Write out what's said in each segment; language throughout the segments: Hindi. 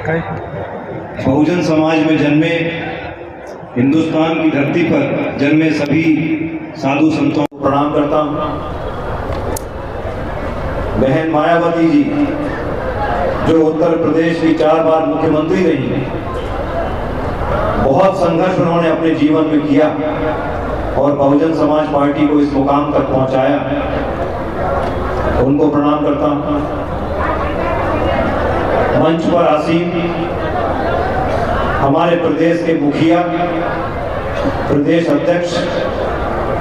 बहुजन समाज में जन्मे, हिंदुस्तान की धरती पर जन्मे सभी साधु संतों को प्रणाम करता हूँ। बहन मायावती जी जो उत्तर प्रदेश की 4 बार मुख्यमंत्री रही, बहुत संघर्ष उन्होंने अपने जीवन में किया और बहुजन समाज पार्टी को इस मुकाम तक पहुंचाया। उनको प्रणाम करता हूं। मंच पर आसीन हमारे प्रदेश के मुखिया, प्रदेश अध्यक्ष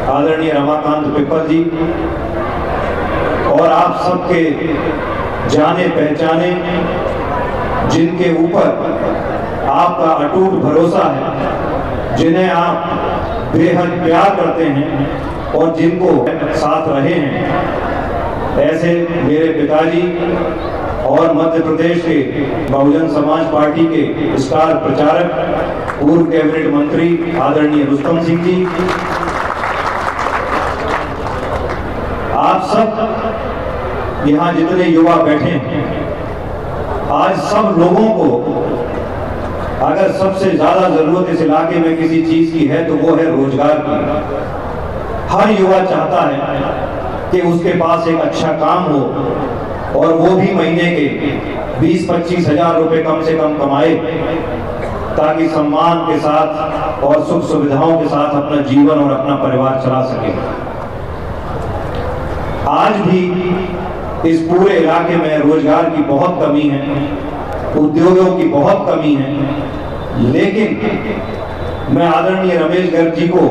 आदरणीय रमाकांत पिप्पल जी और आप सबके जाने पहचाने, जिनके ऊपर आपका अटूट भरोसा है, जिन्हें आप बेहद प्यार करते हैं और जिनको साथ रहे हैं, ऐसे मेरे पिताजी और मध्य प्रदेश के बहुजन समाज पार्टी के स्टार प्रचारक, पूर्व कैबिनेट मंत्री आदरणीय रुस्तम सिंह जी, आप सब यहाँ जितने युवा बैठे हैं, आज सब लोगों को अगर सबसे ज्यादा जरूरत इस इलाके में किसी चीज की है तो वो है रोजगार की। हर युवा चाहता है कि उसके पास एक अच्छा काम हो और वो भी महीने के 20-25 हजार रुपए कम से कम कमाए, ताकि सम्मान के साथ और सुख सुविधाओं के साथ अपना जीवन और अपना परिवार चला सके। आज भी इस पूरे इलाके में रोजगार की बहुत कमी है, उद्योगों की बहुत कमी है, लेकिन मैं आदरणीय रमेश गर्ग जी को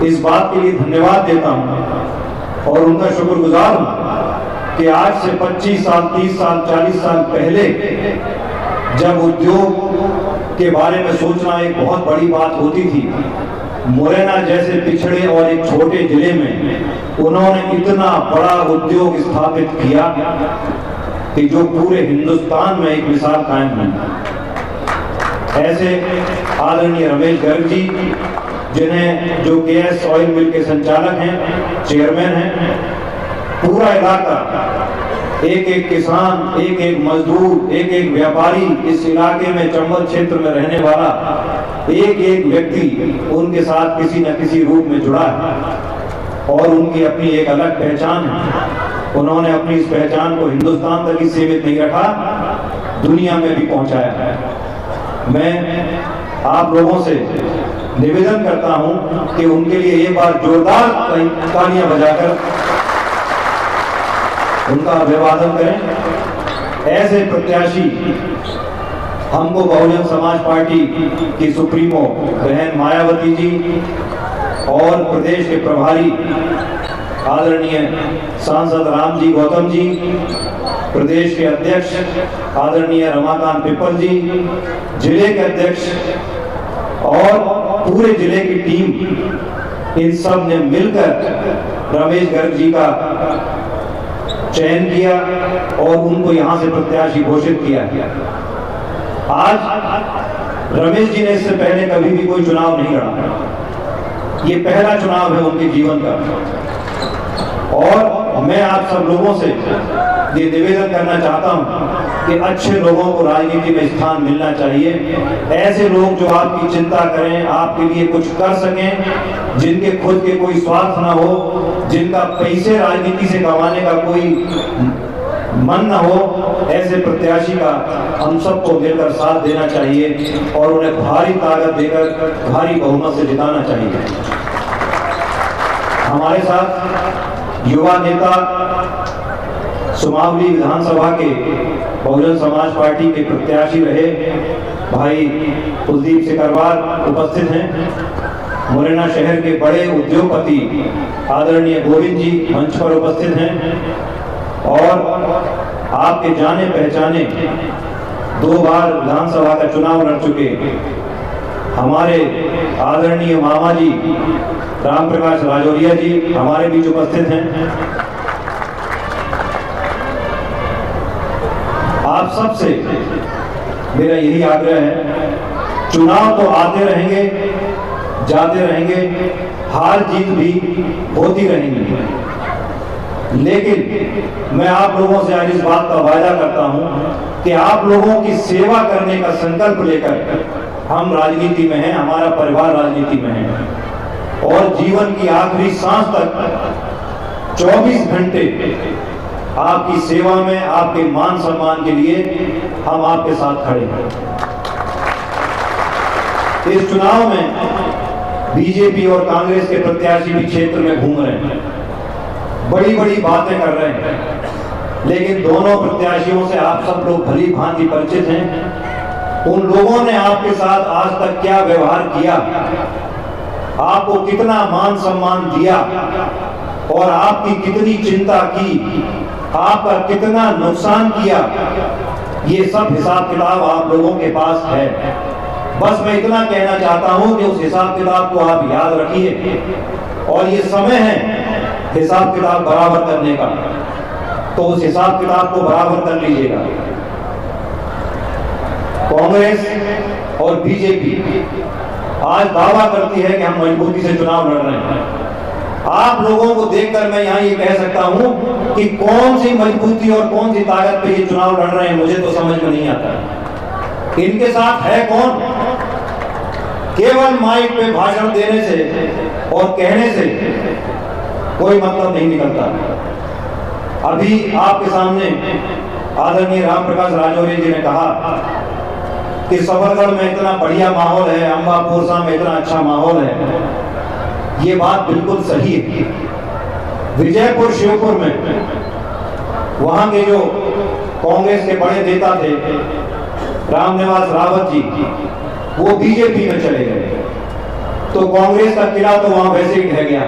इस बात के लिए धन्यवाद देता हूं और उनका शुक्रगुजार हूं कि आज से 25 साल, 30 साल, 40 साल पहले जब उद्योग के बारे में सोचना एक बहुत बड़ी बात होती थी, मुरैना जैसे पिछड़े और एक छोटे जिले में उन्होंने इतना बड़ा उद्योग स्थापित किया कि जो पूरे हिंदुस्तान में एक मिसाल कायम है। ऐसे आदरणीय रमेश गर्ग जी, जिन्हें जो केएस ऑयल मिल के संचालक हैं, चेयरमैन हैं, पूरा इलाका, एक एक किसान, एक एक मजदूर, एक एक व्यापारी, इस इलाके में चंबल क्षेत्र में रहने वाला एक एक व्यक्ति उनके साथ किसी न किसी रूप में जुड़ा है और उनकी अपनी एक अलग पहचान है। उन्होंने अपनी इस पहचान को हिंदुस्तान तक ही सीमित नहीं रखा, दुनिया में भी पहुंचाया है। मैं आप लोगों से निवेदन करता हूं कि उनके लिए एक बार जोरदार तालियां बजाकर उनका अभिवादन करें। ऐसे प्रत्याशी हमको बहुजन समाज पार्टी की सुप्रीमो बहन मायावती जी और प्रदेश के प्रभारी आदरणीय सांसद राम जी गौतम जी, प्रदेश के अध्यक्ष आदरणीय रमाकांत पिप्पल जी, जिले के अध्यक्ष और पूरे जिले की टीम, इन सब ने मिलकर रमेश गर्ग जी का चयन किया और उनको यहां से प्रत्याशी घोषित किया। आज रमेश जी ने इससे पहले कभी भी कोई चुनाव नहीं लड़ा, ये पहला चुनाव है उनके जीवन का और मैं आप सब लोगों से ये निवेदन करना चाहता हूं कि अच्छे लोगों को राजनीति में स्थान मिलना चाहिए। ऐसे लोग जो आपकी चिंता करें, आपके लिए कुछ कर सकें, जिनके खुद के कोई स्वार्थ ना हो, जिनका पैसे राजनीति से कमाने का कोई मन न हो, ऐसे प्रत्याशी का हम सबको मिलकर साथ देना चाहिए और उन्हें भारी ताकत देकर भारी बहुमत से जिताना चाहिए। हमारे साथ युवा नेता सुमावली विधानसभा के बहुजन समाज पार्टी के प्रत्याशी रहे भाई कुलदीप सिकरवार उपस्थित हैं। मुरैना शहर के बड़े उद्योगपति आदरणीय गोविंद जी मंच पर उपस्थित हैं और आपके जाने पहचाने 2 बार विधानसभा का चुनाव लड़ चुके हमारे आदरणीय मामा जी राम प्रकाश राजौरिया जी हमारे बीच उपस्थित हैं। आप सबसे मेरा यही आग्रह है, चुनाव तो आते रहेंगे, जाते रहेंगे, हार जीत भी होती रहेंगी, लेकिन मैं आप लोगों से आज इस बात का वायदा करता हूं कि आप लोगों की सेवा करने का संकल्प लेकर हम राजनीति में हैं, हमारा परिवार राजनीति में है और जीवन की आखिरी सांस तक 24 घंटे आपकी सेवा में, आपके मान सम्मान के लिए हम आपके साथ खड़े हैं। इस चुनाव में बीजेपी और कांग्रेस के प्रत्याशी भी क्षेत्र में घूम रहे हैं, बड़ी बड़ी बातें कर रहे हैं, लेकिन दोनों प्रत्याशियों से आप सब लोग भली भांति परिचित हैं। उन लोगों ने आपके साथ आज तक क्या व्यवहार किया, आपको कितना मान सम्मान दिया और आपकी कितनी चिंता की, आपका कितना नुकसान किया, ये सब हिसाब किताब आप लोगों के पास है। बस मैं इतना कहना चाहता हूं कि उस हिसाब किताब को आप याद रखिए और ये समय है हिसाब किताब बराबर करने का, तो उस हिसाब किताब को बराबर कर लीजिएगा। कांग्रेस और बीजेपी आज दावा करती है कि हम मजबूती से चुनाव लड़ रहे हैं। आप लोगों को देखकर मैं यहां ये कह सकता हूं कि कौन सी मजबूती और कौन सी ताकत पे ये चुनाव लड़ रहे हैं, मुझे तो समझ में नहीं आता। इनके साथ है कौन? केवल माइक पे भाषण देने से और कहने से कोई मतलब नहीं निकलता। अभी आपके सामने आदरणीय रामप्रकाश राजौरी जी ने कहा कि सबलगढ़ में इतना बढ़िया माहौल है, अंबापुरसा में इतना अच्छा माहौल है। ये बात बिल्कुल सही है। विजयपुर शिवपुर में वहां के जो कांग्रेस के बड़े नेता थे रामनिवास रावत जी, वो बीजेपी में चले गए, तो कांग्रेस का किला तो वहां वैसे ही ढह गया।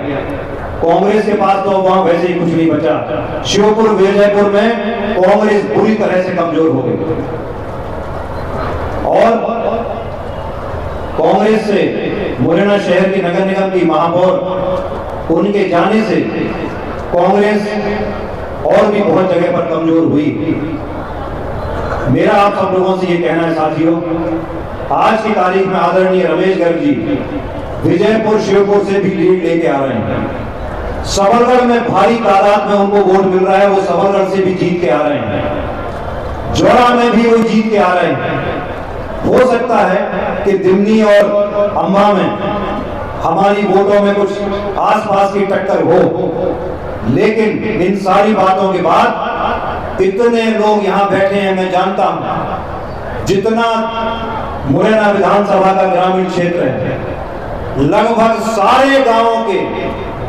कांग्रेस के पास तो वहां वैसे ही कुछ नहीं बचा। शिवपुर विजयपुर में कांग्रेस बुरी तरह से कमजोर हो गई और कांग्रेस से मुरैना शहर की नगर निगम की महापौर उनके जाने से कांग्रेस और भी बहुत जगह पर कमजोर हुई। मेरा आप सब लोगों से ये कहना है साथियों, आज की तारीख में आदरणीय रमेश गर्ग जी विजयपुर शिवपुर से भी लीड लेके आ रहे हैं। सबलगढ़ में भारी तादाद में उनको वोट मिल रहा है, वो सबलगढ़ से भी जीत के आ रहे हैं। जोड़ा में भी वो जीत के आ रहे हैं। हो सकता है कि दिमनी और अंबा में हमारी वोटों में कुछ आसपास की टक्कर हो, लेकिन इन सारी बातों के बाद इतने लोग यहां बैठे हैं, मैं जानता हूं जितना मुरैना विधानसभा का ग्रामीण क्षेत्र है, लगभग सारे गांवों के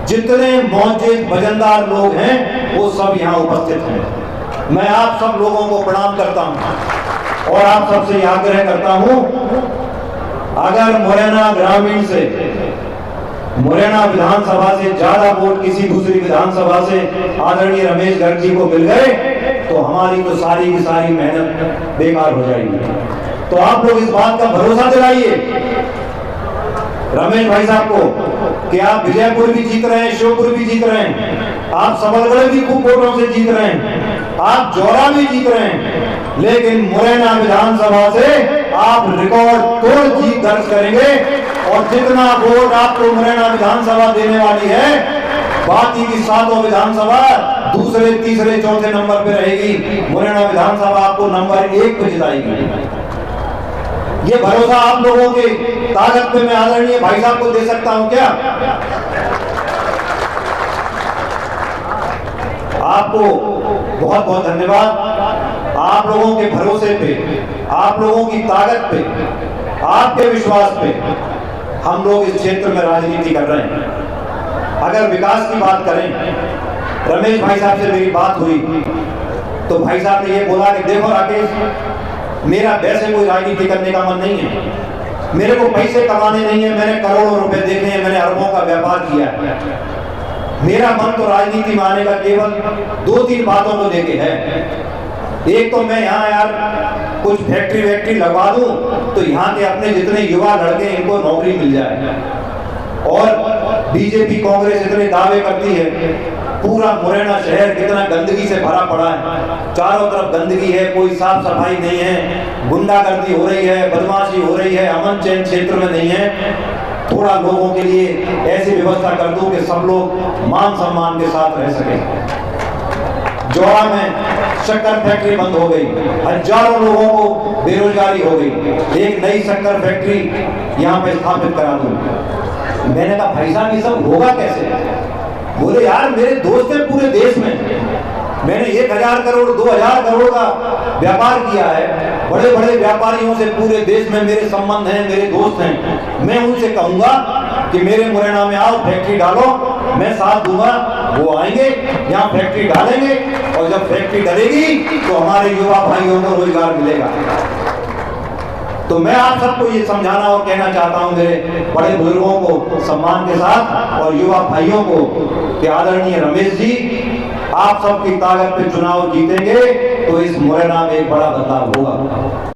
जितने मौजूद वजनदार लोग हैं वो सब यहां उपस्थित हैं। मैं आप सब लोगों को प्रणाम करता हूं और आप सबसे आग्रह करता हूं, अगर मुरैना ग्रामीण से, मुरैना विधानसभा से ज्यादा वोट किसी दूसरी विधानसभा से आदरणीय रमेश गर्ग जी को मिल गए तो हमारी तो सारी की सारी मेहनत बेकार हो जाएगी। तो आप लोग इस बात का भरोसा दिलाइए रमेश भाई साहब को कि आप विजयपुर भी जीत रहे हैं, शिवपुर भी जीत रहे हैं, आप सबलगढ़ भी खूब वोटों से जीत रहे हैं, आप जौरा भी जीत रहे हैं, लेकिन मुरैना विधानसभा से आप रिकॉर्ड तोड़ जीत दर्ज करेंगे और जितना वोट आपको मुरैना विधानसभा देने वाली है, बाकी की सातों विधानसभा दूसरे तीसरे चौथे नंबर पे रहेगी। मुरैना विधानसभा आपको नंबर 1 पे जिताएगी। ये भरोसा आप लोगों के ताकत पे मैं आदरणीय भाई साहब को दे सकता हूं क्या? आपको बहुत बहुत धन्यवाद। आप लोगों के भरोसे पे, आप लोगों की ताकत पे, आपके विश्वास पे हम लोग इस क्षेत्र में राजनीति कर रहे हैं। अगर विकास की बात करें, रमेश भाई साहब से मेरी बात हुई तो भाई साहब ने ये बोला कि देखो राकेश, मेरा वैसे कोई राजनीति करने का मन नहीं है, मेरे को पैसे कमाने नहीं है, मैंने करोड़ों रुपए देखे हैं, मैंने अरबों का व्यापार किया है, मेरा मन तो राजनीति में आने का केवल 2-3 बातों को लेके है। एक तो मैं यहाँ यार कुछ फैक्ट्री वैक्ट्री लगवा दूं तो यहाँ के अपने जितने युवा लड़के इनको नौकरी मिल जाए। और बीजेपी कांग्रेस इतने दावे करती है, पूरा मुरैना शहर कितना गंदगी से भरा पड़ा है, चारों तरफ गंदगी है, कोई साफ सफाई नहीं है, गुंडागर्दी हो रही है, बदमाशी हो रही है, अमन चैन क्षेत्र में नहीं है। थोड़ा लोगों के लिए ऐसी व्यवस्था कर दूं कि सब लोग मान सम्मान के साथ रह सकें। जोड़ा में शक्कर फैक्ट्री बंद हो गई, हजारों लोगों को बेरोजगारी हो गई, एक नई शक्कर फैक्ट्री यहाँ पे स्थापित करा दूं। मैंने कहा भाई साहब ये सब होगा कैसे? बोले यार मेरे दोस्त हैं पूरे देश में, मैंने 1000 करोड़ 2000 करोड़ का व्यापार किया है, बड़े बड़े व्यापारियों से पूरे देश में मेरे संबंध हैं, मेरे दोस्त हैं। मैं उनसे कहूंगा कि मेरे मुरैना में आओ, फैक्ट्री डालो, मैं साथ दूंगा। वो आएंगे, यहाँ फैक्ट्री डालेंगे, और जब फैक्ट्री डलेगी तो हमारे युवा भाइयों को रोजगार मिलेगा। तो मैं आप सबको ये समझाना और कहना चाहता हूं, मेरे बड़े बुजुर्गों को सम्मान के साथ और युवा भाइयों को, कि आदरणीय रमेश जी, आप सबकी ताकत पे चुनाव जीतेंगे तो इस मुरैना में एक बड़ा बदलाव होगा।